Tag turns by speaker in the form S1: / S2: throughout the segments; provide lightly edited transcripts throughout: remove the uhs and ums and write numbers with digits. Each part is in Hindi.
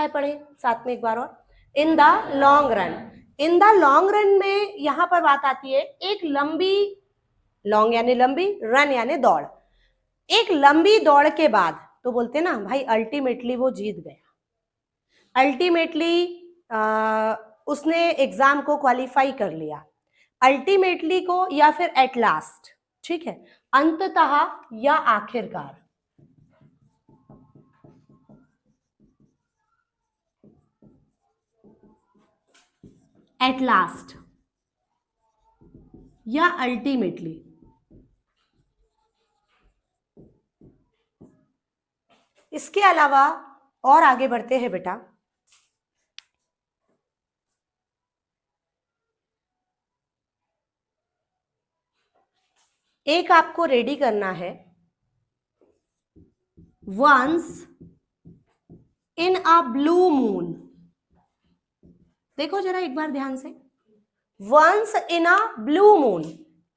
S1: है पढ़े साथ में एक बार और, in the long run. In the long run में यहां पर बात आती है एक लंबी, लॉन्ग यानी लंबी, रन यानी दौड़, एक लंबी दौड़ के बाद तो बोलते ना भाई अल्टीमेटली वो जीत गया, अल्टीमेटली उसने एग्जाम को क्वालिफाई कर लिया, अल्टीमेटली को या फिर एट लास्ट, ठीक है, अंततः या आखिरकार। एट लास्ट या अल्टीमेटली। इसके अलावा और आगे बढ़ते हैं बेटा, एक आपको रेडी करना है, once in a blue moon. देखो जरा एक बार ध्यान से, once in a blue moon,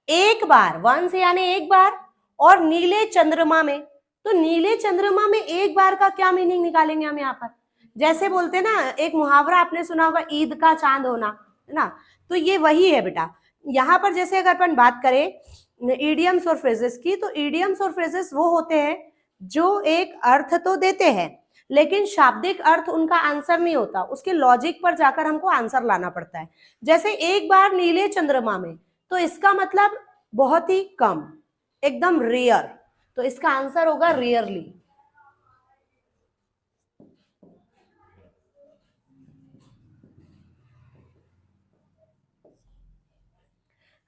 S1: एक बार, वंस यानी एक बार, और नीले चंद्रमा में, तो नीले चंद्रमा में एक बार का क्या मीनिंग निकालेंगे हम यहाँ पर? जैसे बोलते ना, एक मुहावरा आपने सुना होगा, ईद का चांद होना, है ना, तो ये वही है बेटा। यहाँ पर जैसे अगर अपन बात करें इडियम्स और फ्रेजेस की, तो इडियम्स और फ्रेजेस वो होते हैं जो एक अर्थ तो देते हैं लेकिन शाब्दिक अर्थ उनका आंसर नहीं होता, उसके लॉजिक पर जाकर हमको आंसर लाना पड़ता है। जैसे एक बार नीले चंद्रमा में, तो इसका मतलब बहुत ही कम, एकदम रेयर, तो इसका आंसर होगा रेयरली।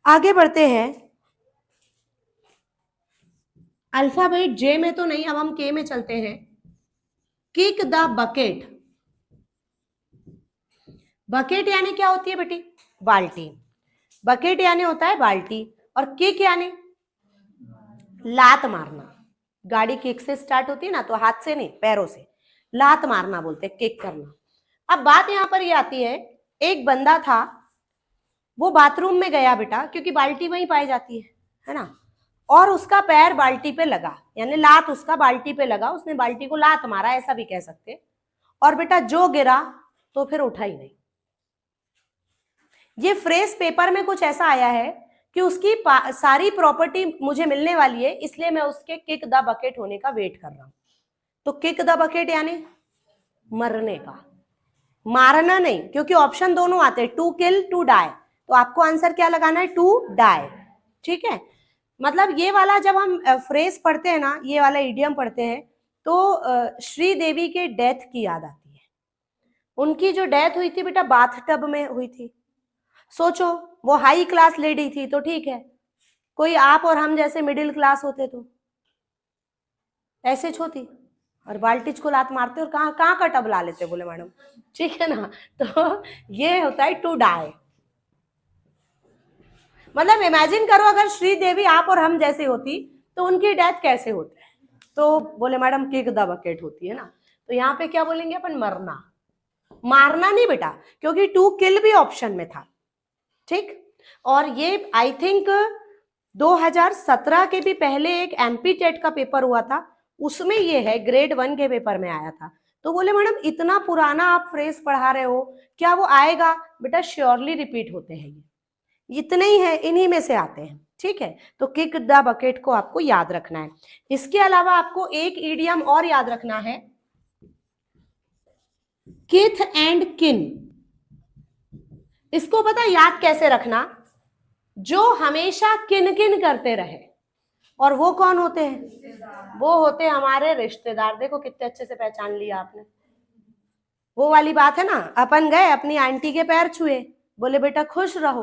S1: आगे बढ़ते हैं, अल्फाबेट जे में तो नहीं, अब हम के में चलते हैं। Kick the bucket. बकेट यानी क्या होती है बेटी? बाल्टी। बकेट यानी होता है बाल्टी, और किक यानी लात मारना। गाड़ी किक से स्टार्ट होती है ना, तो हाथ से नहीं, पैरों से लात मारना बोलते हैं, किक करना। अब बात यहां पर ये आती है, एक बंदा था, वो बाथरूम में गया बेटा, क्योंकि बाल्टी वहीं पाई जाती है ना, और उसका पैर बाल्टी पे लगा, यानी लात उसका बाल्टी पे लगा, उसने बाल्टी को लात मारा, ऐसा भी कह सकते। और बेटा जो गिरा तो फिर उठा ही नहीं। ये फ्रेज पेपर में कुछ ऐसा आया है कि उसकी सारी प्रॉपर्टी मुझे मिलने वाली है, इसलिए मैं उसके किक द बकेट होने का वेट कर रहा हूं। तो किक द बकेट यानी मरने का, मारना नहीं, क्योंकि ऑप्शन दोनों आते हैं, टू किल, टू डाई, तो आपको आंसर क्या लगाना है? टू डाई, ठीक है। मतलब ये वाला जब हम फ्रेज पढ़ते हैं ना, ये वाला इडियम पढ़ते हैं, तो श्री देवी के डेथ की याद आती है। उनकी जो डेथ हुई थी बेटा, बाथटब में हुई थी। सोचो, वो हाई क्लास लेडी थी तो ठीक है, कोई आप और हम जैसे मिडिल क्लास होते तो ऐसे छोती और बाल्टीज को लात मारते और कहाँ कहाँ का टब ला लेते, बोले मैडम, ठीक है ना। तो ये होता है टू डाई। मतलब इमेजिन करो अगर श्री देवी आप और हम जैसे होती तो उनकी डेथ कैसे होती, तो बोले मैडम किक द बकेट होती है ना। तो यहाँ पे क्या बोलेंगे अपन? मरना, मारना नहीं बेटा, क्योंकि टू किल भी ऑप्शन में था, ठीक। और ये आई थिंक 2017 के भी पहले एक एमपी टेट का पेपर हुआ था, उसमें ये है, ग्रेड 1 के पेपर में आया था। तो बोले मैडम इतना पुराना आप फ्रेज पढ़ा रहे हो, क्या वो आएगा? बेटा श्योरली रिपीट होते हैं, ये इतने ही है, इन्हीं में से आते हैं, ठीक है। तो किक द बकेट को आपको याद रखना है। इसके अलावा आपको एक इडियम और याद रखना है, किथ एंड किन। इसको पता याद कैसे रखना? जो हमेशा किन किन करते रहे, और वो कौन होते हैं? वो होते हैं हमारे रिश्तेदार। देखो कितने अच्छे से पहचान लिया आपने। वो वाली बात है ना, अपन गए अपनी आंटी के पैर छुए, बोले बेटा खुश रहो,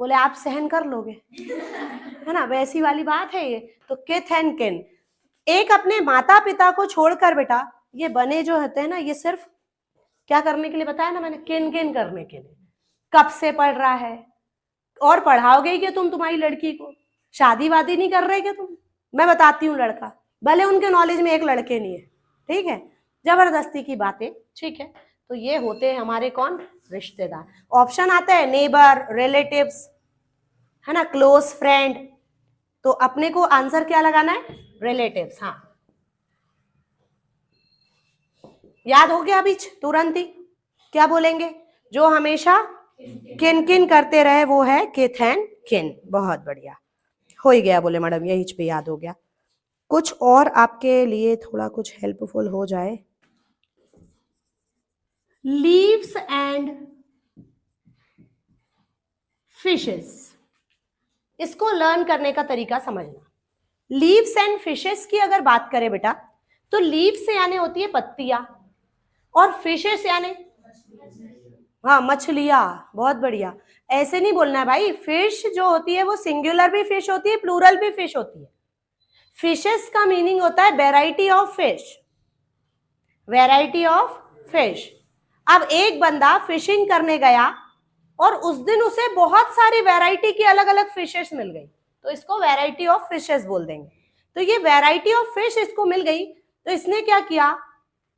S1: बोले आप सहन कर लोगे, है ना, वैसी वाली बात है ये। तो किथ एंड किन, एक अपने माता पिता को छोड़कर बेटा, ये बने जो होते हैं ना, ये सिर्फ क्या करने के लिए बताया ना मैंने? किन किन करने के लिए। कब से पढ़ रहा है, और पढ़ाओगे ही क्या तुम तुम्हारी लड़की को? शादी वादी नहीं कर रहे क्या तुम? मैं बताती हूँ लड़का, भले उनके नॉलेज में एक लड़के नहीं है, ठीक है, जबरदस्ती की बातें, ठीक है। तो ये होते हैं हमारे कौन? रिश्तेदार। ऑप्शन आता है नेबर, रिलेटिव्स, है ना, क्लोज फ्रेंड, तो अपने को आंसर क्या लगाना है? रिलेटिव्स। हाँ, याद हो गया अभी तुरंत ही? क्या बोलेंगे? जो हमेशा किन किन करते रहे वो है किथ एंड किन। बहुत बढ़िया, हो ही गया बोले मैडम, यही पे याद हो गया। कुछ और आपके लिए थोड़ा कुछ हेल्पफुल हो जाए। लीव्स एंड फिशेस, इसको लर्न करने का तरीका समझना। लीव्स एंड फिशेस की अगर बात करें बेटा, तो लीव्स यानी होती है पत्तियां, और फिशेस यानी, हाँ मछलियां। बहुत बढ़िया, ऐसे नहीं बोलना है भाई। फिश जो होती है वो सिंगुलर भी फिश होती है, प्लूरल भी फिश होती है। फिशेस का मीनिंग होता है variety of fish, variety of fish. अब एक बंदा फिशिंग करने गया और उस दिन उसे बहुत सारी वैरायटी की अलग अलग फिशेस मिल गई, तो इसको वैरायटी ऑफ फिशेस बोल देंगे। तो ये वैरायटी ऑफ फिश इसको मिल गई, तो इसने क्या किया,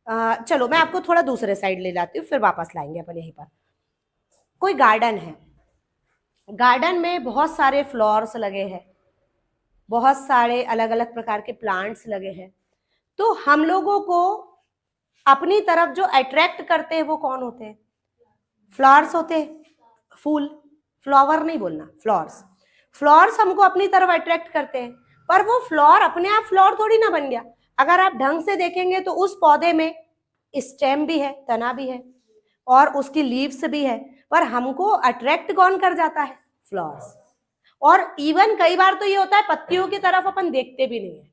S1: चलो मैं आपको थोड़ा दूसरे साइड ले जाती हूँ, फिर वापस लाएंगे अपन यहीं पर। कोई गार्डन है, गार्डन में बहुत सारे फ्लावर्स लगे हैं, बहुत सारे अलग अलग प्रकार के प्लांट्स लगे हैं। तो हम लोगों को अपनी तरफ जो अट्रैक्ट करते हैं वो कौन होते हैं? फ्लावर्स होते हैं, फूल। फ्लावर नहीं बोलना, फ्लावर्स। फ्लावर्स हमको अपनी तरफ अट्रैक्ट करते हैं, पर वो फ्लावर अपने आप फ्लावर थोड़ी ना बन गया। अगर आप ढंग से देखेंगे तो उस पौधे में स्टेम भी है, तना भी है, और उसकी लीव्स भी है, पर हमको अट्रैक्ट कौन कर जाता है? फ्लावर्स। और इवन कई बार तो ये होता है पत्तियों की तरफ अपन देखते भी नहीं है।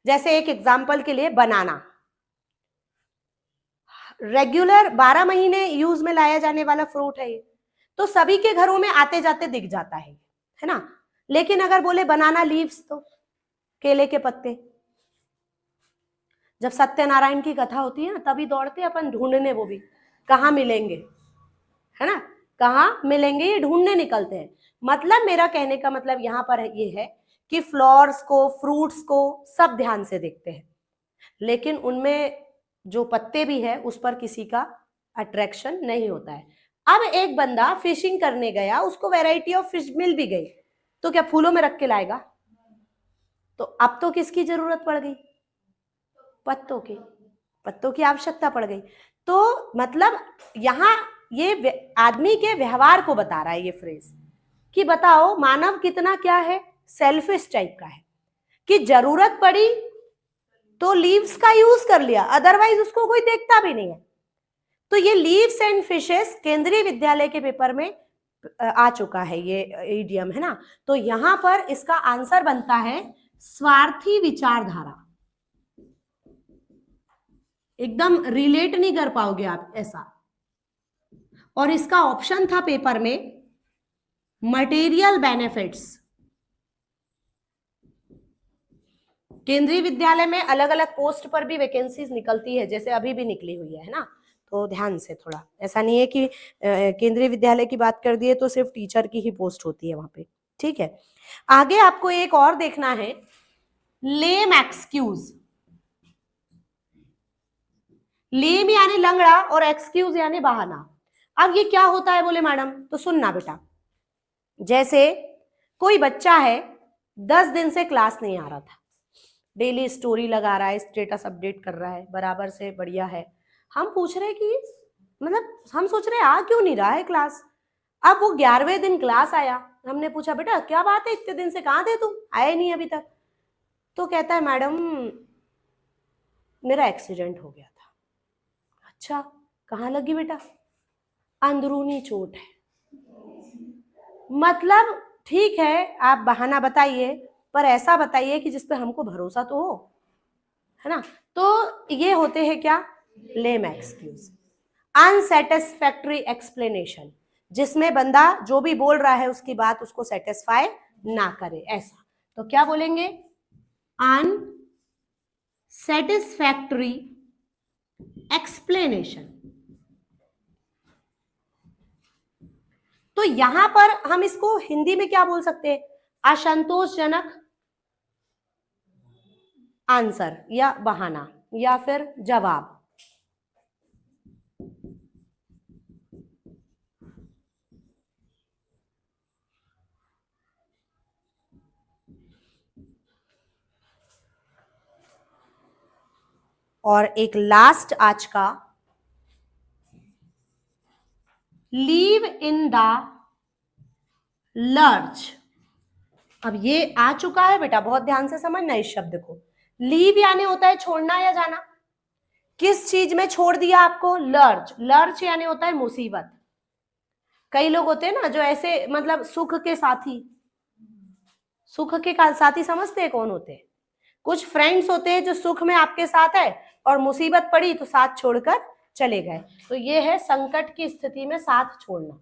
S1: जैसे एक एग्जांपल के लिए बनाना, रेगुलर 12 महीने यूज में लाया जाने वाला फ्रूट है ये, तो सभी के घरों में आते जाते दिख जाता है ना। लेकिन अगर बोले बनाना लीव्स, तो केले के पत्ते, जब सत्यनारायण की कथा होती है ना तभी दौड़ते अपन ढूंढने, वो भी कहाँ मिलेंगे, है ना, कहाँ मिलेंगे ये ढूंढने निकलते हैं। मतलब मेरा कहने का मतलब यहाँ पर ये है कि फ्लावर्स को, फ्रूट्स को सब ध्यान से देखते हैं, लेकिन उनमें जो पत्ते भी है उस पर किसी का अट्रैक्शन नहीं होता है। अब एक बंदा फिशिंग करने गया, उसको वैरायटी ऑफ फिश मिल भी गई, तो क्या फूलों में रख के लाएगा? तो अब तो किसकी जरूरत पड़ गई? पत्तों की, पत्तों की आवश्यकता पड़ गई। तो मतलब यहाँ ये आदमी के व्यवहार को बता रहा है ये फ्रेज, कि बताओ मानव कितना क्या है, सेल्फिश टाइप का है, कि जरूरत पड़ी तो लीव्स का यूज कर लिया, अदरवाइज उसको कोई देखता भी नहीं है। तो ये लीव्स एंड फिशेस केंद्रीय विद्यालय के पेपर में आ चुका है, ये इडियम है ना। तो यहां पर इसका आंसर बनता है स्वार्थी विचारधारा। एकदम रिलेट नहीं कर पाओगे आप ऐसा। और इसका ऑप्शन था पेपर में मटेरियल बेनिफिट्स। केंद्रीय विद्यालय में अलग अलग पोस्ट पर भी वैकेंसीज निकलती है, जैसे अभी भी निकली हुई है ना। तो ध्यान से थोड़ा, ऐसा नहीं है कि केंद्रीय विद्यालय की बात कर दिए तो सिर्फ टीचर की ही पोस्ट होती है वहां पे, ठीक है। आगे आपको एक और देखना है, लेम एक्सक्यूज। लेम यानी लंगड़ा और एक्सक्यूज यानी बहाना। अब ये क्या होता है बोले मैडम, तो सुनना बेटा। जैसे कोई बच्चा है 10 दिन से क्लास नहीं आ रहा था, डेली स्टोरी लगा रहा है, स्टेटस अपडेट कर रहा है, बराबर से बढ़िया है। हम पूछ रहे कि मतलब हम सोच रहे आ क्यों नहीं रहा है क्लास। अब वो 11वें दिन क्लास आया, हमने पूछा बेटा क्या बात है, इतने दिन से कहाँ थे तुम, आए नहीं अभी तक। तो कहता है मैडम मेरा एक्सीडेंट हो गया था। अच्छा, कहाँ लगी बेटा? अंदरूनी चोट है। मतलब ठीक है आप बहाना बताइए, पर ऐसा बताइए कि जिसपे हमको भरोसा तो हो, है ना। तो ये होते हैं क्या, लेम एक्सक्यूज। अनसेटिस्फैक्टरी एक्सप्लेनेशन, जिसमें बंदा जो भी बोल रहा है उसकी बात उसको सेटिस्फाई ना करे, ऐसा। तो क्या बोलेंगे, अनसेटिस्फैक्टरी एक्सप्लेनेशन। तो यहां पर हम इसको हिंदी में क्या बोल सकते हैं, असंतोषजनक आंसर या बहाना या फिर जवाब। और एक लास्ट आज का, लीव इन द लर्च। अब ये आ चुका है बेटा, बहुत ध्यान से समझना इस शब्द को। लीव यानी होता है छोड़ना या जाना। किस चीज में छोड़ दिया आपको? लर्च। लर्च यानी होता है मुसीबत। कई लोग होते हैं ना जो ऐसे मतलब सुख के साथी, सुख के साथी समझते हैं कौन होते हैं? कुछ फ्रेंड्स होते हैं जो सुख में आपके साथ है और मुसीबत पड़ी तो साथ छोड़कर चले गए। तो ये है संकट की स्थिति में साथ छोड़ना।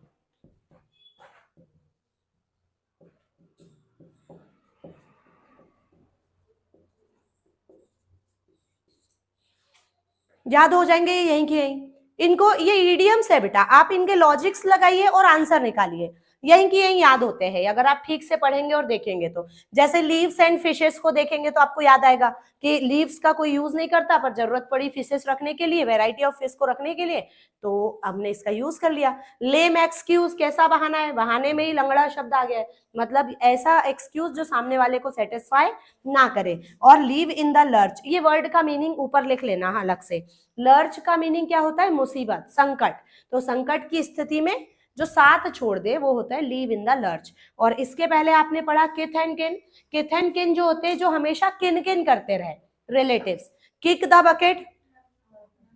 S1: याद हो जाएंगे यहीं के यहीं। इनको, ये इडियम्स है बेटा, आप इनके लॉजिक्स लगाइए और आंसर निकालिए, यहीं की यहीं याद होते हैं अगर आप ठीक से पढ़ेंगे और देखेंगे तो। जैसे लीव्स एंड फिशेस को देखेंगे तो आपको याद आएगा कि लीव्स का कोई यूज नहीं करता, पर जरूरत पड़ी फिशेस रखने के लिए, वेराइटी ऑफ फिश को रखने के लिए, तो हमने इसका यूज कर लिया। लेम एक्सक्यूज कैसा बहाना है? बहाने में ही लंगड़ा शब्द आ गया है, मतलब ऐसा एक्सक्यूज जो सामने वाले को सेटिस्फाई ना करे। और लीव इन द लर्च, ये वर्ड का मीनिंग ऊपर लिख लेना अलग से। लर्च का मीनिंग क्या होता है? मुसीबत, संकट। तो संकट की स्थिति में जो साथ छोड़ दे वो होता है लीव इन द लर्च। और इसके पहले आपने पढ़ा किथ एंड किन। किथ एंड किन जो होते हैं जो हमेशा किन किन करते रहे, रिलेटिव्स। किक द बकेट,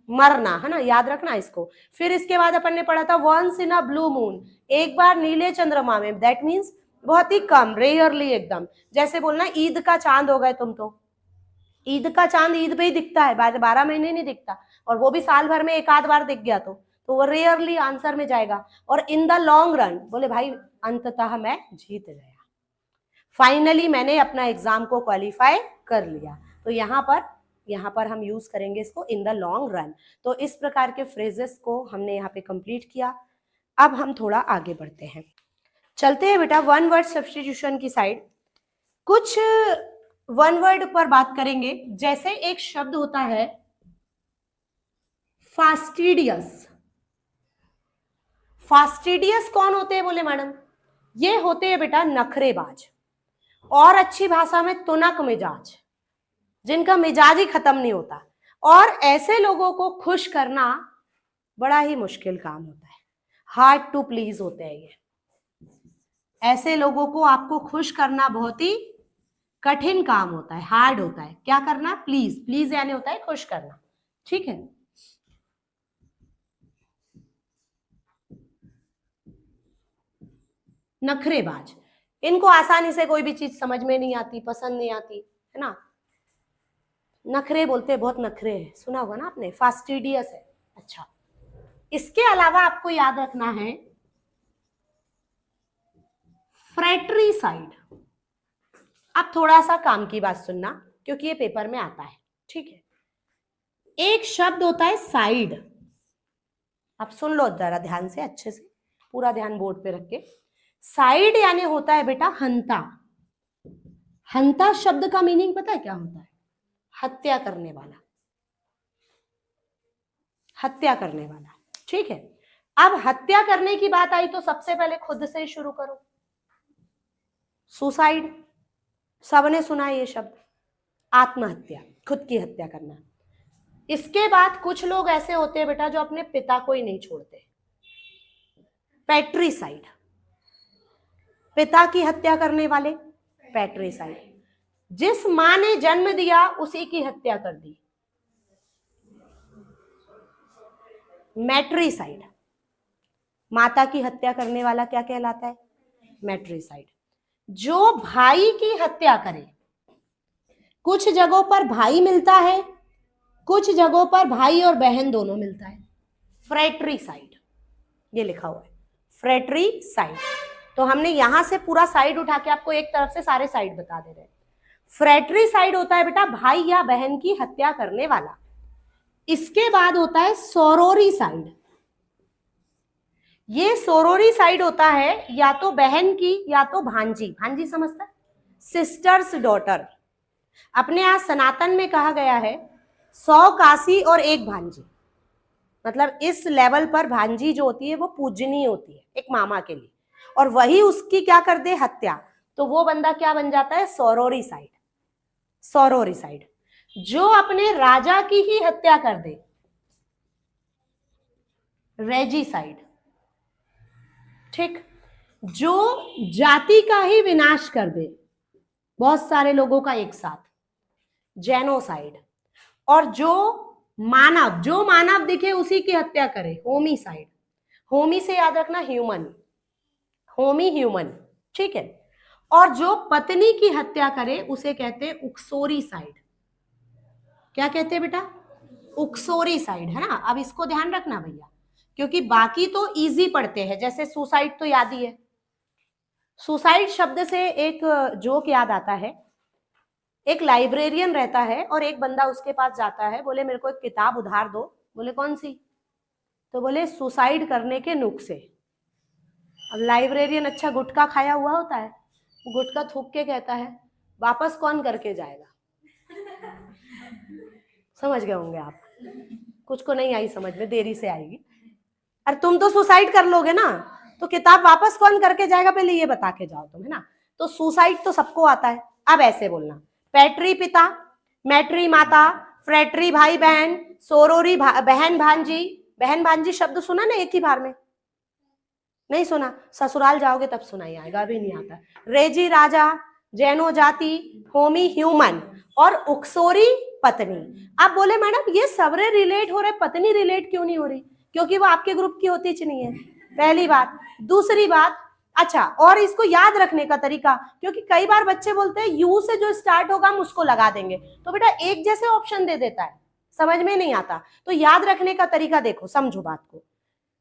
S1: मरना, है ना, याद रखना इसको। फिर इसके बाद अपन ने पढ़ा था once in a blue moon, एक बार नीले चंद्रमा में, दैट मीन्स बहुत ही कम, रेयरली एकदम। जैसे बोलना ईद का चांद हो गए तुम तो, ईद का चांद ईद पे ही दिखता है, 12 महीने नहीं दिखता, और वो भी साल भर में एक आध बार दिख गया तो वो रेयरली आंसर में जाएगा। और इन द लॉन्ग रन, बोले भाई अंततः मैं जीत गया, फाइनली मैंने अपना एग्जाम को क्वालिफाई कर लिया। तो यहाँ पर हम यूज करेंगे इसको, इन द लॉन्ग रन। तो इस प्रकार के फ्रेजेस को हमने यहाँ पे कंप्लीट किया। अब हम थोड़ा आगे बढ़ते हैं, चलते हैं बेटा वन वर्ड सब्स्टिट्यूशन की साइड। कुछ वन वर्ड पर बात करेंगे। जैसे एक शब्द होता है फास्टिडियस। फास्टिडियस कौन होते हैं? बोले मैडम ये होते हैं बेटा नखरेबाज, और अच्छी भाषा में तुनक मिजाज, जिनका मिजाज ही खत्म नहीं होता। और ऐसे लोगों को खुश करना बड़ा ही मुश्किल काम होता है, हार्ड टू प्लीज होते हैं ये। ऐसे लोगों को आपको खुश करना बहुत ही कठिन काम होता है, हार्ड होता है। क्या करना? प्लीज। प्लीज यानी होता है खुश करना, ठीक है। नखरेबाज, इनको आसानी से कोई भी चीज समझ में नहीं आती, पसंद नहीं आती, है ना। नखरे बोलते हैं, बहुत नखरे है, सुना होगा ना आपने, फास्टिडियस है। अच्छा, इसके अलावा आपको याद रखना है फ्रेट्रीसाइड। अब थोड़ा सा काम की बात सुनना, क्योंकि ये पेपर में आता है, ठीक है। एक शब्द होता है साइड, आप सुन लो जरा ध्यान से, अच्छे से पूरा ध्यान बोर्ड पे रख के। साइड यानी होता है बेटा हंता। हंता शब्द का मीनिंग पता है क्या होता है? हत्या करने वाला, हत्या करने वाला, ठीक है। अब हत्या करने की बात आई तो सबसे पहले खुद से शुरू करो, सुसाइड, सबने सुना है ये शब्द, आत्महत्या, खुद की हत्या करना। इसके बाद कुछ लोग ऐसे होते हैं बेटा जो अपने पिता को ही नहीं छोड़ते, पैट्रीसाइड, पिता की हत्या करने वाले, पैट्रीसाइड। जिस मां ने जन्म दिया उसी की हत्या कर दी, मैट्रीसाइड। माता की हत्या करने वाला क्या कहलाता है? मैट्रीसाइड। जो भाई की हत्या करे, कुछ जगहों पर भाई मिलता है, कुछ जगहों पर भाई और बहन दोनों मिलता है, फ्रेट्रीसाइड, ये लिखा हुआ है फ्रेट्रीसाइड। तो हमने यहां से पूरा साइड उठा के आपको एक तरफ से सारे साइड बता दे रहे हैं। फ्रेट्रीसाइड होता है बेटा भाई या बहन की हत्या करने वाला। इसके बाद होता है सोरोरीसाइड। ये सोरोरीसाइड होता है या तो बहन की या तो भांजी, भांजी समझता है, सिस्टर्स डॉटर। अपने यहां सनातन में कहा गया है 100 काशी और 1 भांजी, मतलब इस लेवल पर भांजी जो होती है वो पूजनीय होती है एक मामा के लिए, और वही उसकी क्या कर दे? हत्या, तो वो बंदा क्या बन जाता है? सोरोरीसाइड, सोरोरीसाइड। जो अपने राजा की ही हत्या कर दे, रेजिसाइड। ठीक। जो जाति का ही विनाश कर दे, बहुत सारे लोगों का एक साथ, जेनोसाइड। और जो मानव दिखे उसी की हत्या करे, होमिसाइड। होमी से याद रखना ह्यूमन, होमी ह्यूमन, ठीक है। और जो पत्नी की हत्या करे उसे कहते हैं उक्सोरीसाइड। क्या कहते हैं बेटा? उक्सोरीसाइड, है ना। अब इसको ध्यान रखना भैया, क्योंकि बाकी तो इजी पढ़ते हैं, जैसे सुसाइड तो याद ही है। सुसाइड शब्द से एक जोक याद आता है। एक लाइब्रेरियन रहता है और एक बंदा उसके पास जाता है, बोले मेरे को एक किताब उधार दो। बोले कौन सी? तो बोले सुसाइड करने के नुस्खे। अब लाइब्रेरियन अच्छा गुटखा खाया हुआ होता है, गुटखा थूक के कहता है वापस कौन करके जाएगा? समझ गए होंगे आप, कुछ को नहीं आई समझ में, देरी से आएगी। अरे तुम तो सुसाइड कर लोगे ना, तो किताब वापस कौन करके जाएगा, पहले ये बता के जाओ तुम, है ना। तो सुसाइड तो सबको आता है। अब ऐसे बोलना, पैट्री पिता, मैट्री माता, फ्रेट्री भाई बहन, सोरोरी बहन भांजी। बहन भांजी शब्द सुना ना एक ही बार में? नहीं सुना? ससुराल जाओगे तब सुनाई आएगा, अभी नहीं आता। रेजी राजा, जैनो जाति, होमी ह्यूमन और उक्सोरी पत्नी। आप बोले मैडम ये सबरे रिलेट हो रहे, पत्नी रिलेट क्यों नहीं हो रही? क्योंकि वो आपके ग्रुप की होती नहीं है, पहली बात। दूसरी बात, अच्छा, और इसको याद रखने का तरीका, क्योंकि कई बार बच्चे बोलते हैं यू से जो स्टार्ट होगा हम उसको लगा देंगे, तो बेटा एक जैसे ऑप्शन दे देता है, समझ में नहीं आता। तो याद रखने का तरीका देखो, समझो बात को।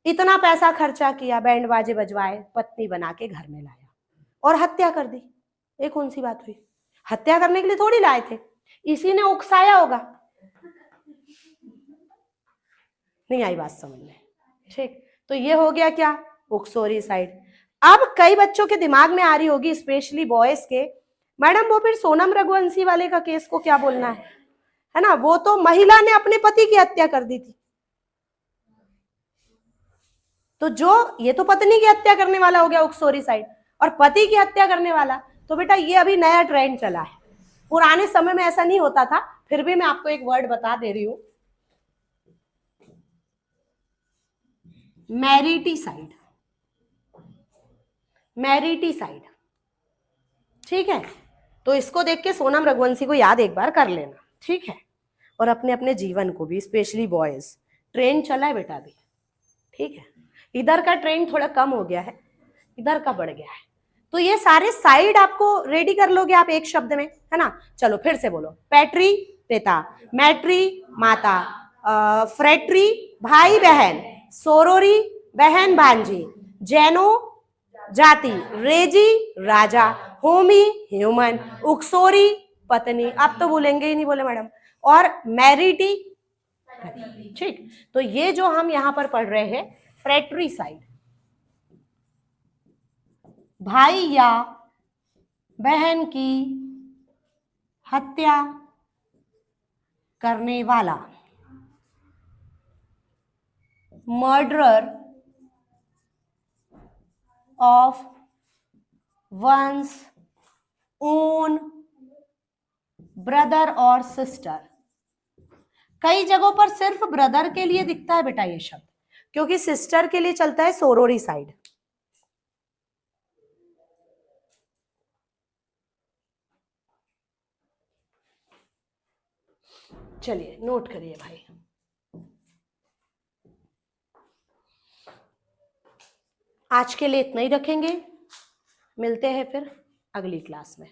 S1: इतना पैसा खर्चा किया, बैंड बाजे बजवाए, पत्नी बना के घर में लाया और हत्या कर दी। ये कौन सी बात हुई? हत्या करने के लिए थोड़ी लाए थे, इसी ने उकसाया होगा। नहीं आई बात समझ में? ठीक। तो ये हो गया क्या? उक्सोरीसाइड। अब कई बच्चों के दिमाग में आ रही होगी, स्पेशली बॉयज के, मैडम वो फिर सोनम रघुवंशी वाले का केस को क्या बोलना है ना? वो तो महिला ने अपने पति की हत्या कर दी थी, तो जो ये तो पत्नी की हत्या करने वाला हो गया उक्सोरीसाइड, और पति की हत्या करने वाला। तो बेटा ये अभी नया ट्रेंड चला है, पुराने समय में ऐसा नहीं होता था। फिर भी मैं आपको एक वर्ड बता दे रही हूं, मैरिटीसाइड। मैरिटीसाइड, ठीक है। तो इसको देख के सोनम रघुवंशी को याद एक बार कर लेना, ठीक है। और अपने अपने जीवन को भी, स्पेशली बॉयज, ट्रेंड चला है बेटा अभी, ठीक है। इधर का ट्रेंड थोड़ा कम हो गया है, इधर का बढ़ गया है। तो ये सारे साइड आपको रेडी कर लोगे आप एक शब्द में, है ना। चलो फिर से बोलो, पैट्री पिता, मैट्री माता, फ्रेट्री भाई बहन, सोरोरी बहन भांजी, जैनो जाति, रेजी राजा, होमी ह्यूमन, उक्सोरी पत्नी। आप तो बोलेंगे ही नहीं, बोले मैडम। और मैरिटी, ठीक। तो ये जो हम यहां पर पढ़ रहे हैं, फ्रेट्रीसाइड, भाई या बहन की हत्या करने वाला, murderer of one's own brother और सिस्टर। कई जगहों पर सिर्फ ब्रदर के लिए दिखता है बेटा ये शब्द, क्योंकि सिस्टर के लिए चलता है सोरोरीसाइड। चलिए नोट करिए भाई। आज के लिए इतना ही रखेंगे, मिलते हैं फिर अगली क्लास में।